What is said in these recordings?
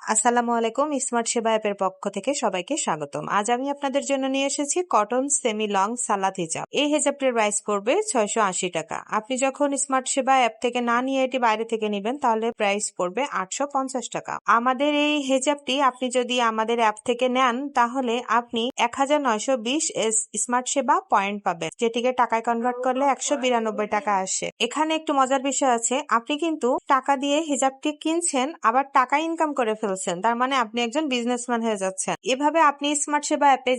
আসসালামু আলাইকুম। স্মার্ট সেবা অ্যাপের পক্ষ থেকে সবাইকে স্বাগতম। আজ আমি আপনাদের জন্য নিয়ে এসেছি কটন সেমি লং সালাদ হিজাব। এই হিজাবটির প্রাইস পড়বে 680 টাকা। আপনি যখন স্মার্ট সেবা অ্যাপ থেকে না নিয়ে এটি বাইরে থেকে নেবেন তাহলে প্রাইস পড়বে 850 টাকা। আমাদের এই হিজাবটি আপনি যদি আমাদের অ্যাপ থেকে নেন তাহলে আপনি 1920 স্মার্ট সেবা পয়েন্ট পাবেন, যেটিকে টাকায় কনভার্ট করলে 192 টাকা আসে। এখানে একটু মজার বিষয় আছে, আপনি কিন্তু টাকা দিয়ে হিজাবটি কিনছেন আবার টাকা ইনকাম করে ফেলছেন, তার মানে আপনি একজন বিজনেসম্যান হয়ে যাচ্ছেন। এভাবে আপনি স্মার্ট সেবা অ্যাপে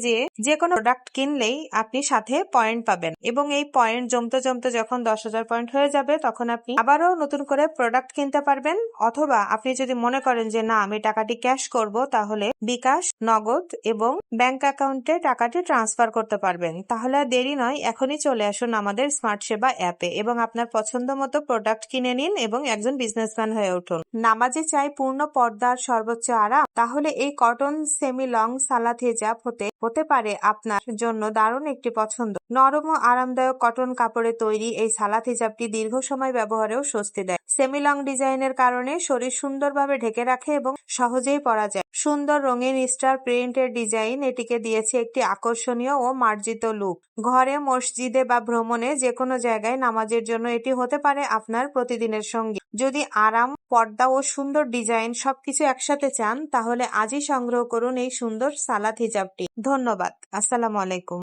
যে কোনো প্রোডাক্ট কিনলেই আপনি সাথে পয়েন্ট পাবেন এবং এই পয়েন্ট জমতে জমতে যখন 10,000 পয়েন্ট হয়ে যাবে তখন আপনি আবারও নতুন করে প্রোডাক্ট কিনতে পারবেন। অথবা আপনি যদি মনে করেন যে না আমি টাকাটি ক্যাশ করব, তাহলে বিকাশ, নগদ এবং ব্যাংক অ্যাকাউন্টে টাকাটি ট্রান্সফার করতে পারবেন। তাহলে আর দেরি নয়, এখনই চলে আসুন আমাদের স্মার্ট সেবা অ্যাপে এবং আপনার পছন্দ মতো প্রোডাক্ট কিনে নিন এবং একজন বিজনেসম্যান হয়ে উঠুন। নামাজে চাই পূর্ণ পর্দার সর্বোচ্চ আরাম, তাহলে এই কটন সেমি লং সালাদ হিজাব হতে পারে আপনার জন্য দারুণ একটি পছন্দ। নরম ও আরামদায়ক কটন কাপড়ে তৈরি এই সালাদ হিজাবটি দীর্ঘ সময় ব্যবহারেও স্বস্তি দেয়। সেমি লং ডিজাইনের কারণে শরীর সুন্দরভাবে ঢেকে রাখে এবং সহজেই পরা যায়। সুন্দর রঙিন স্টার প্রিন্টের ডিজাইন এটিকে দিয়েছে একটি আকর্ষণীয় ও মার্জিত লুক। ঘরে, মসজিদে বা ভ্রমণে যে কোনো জায়গায় নামাজের জন্য এটি হতে পারে আপনার প্রতিদিনের সঙ্গী। যদি আরাম, পর্দা ও সুন্দর ডিজাইন সবকিছু একসাথে চান তাহলে আজই সংগ্রহ করুন এই সুন্দর সালাদ হিজাবটি। ধন্যবাদ। আসসালামু আলাইকুম।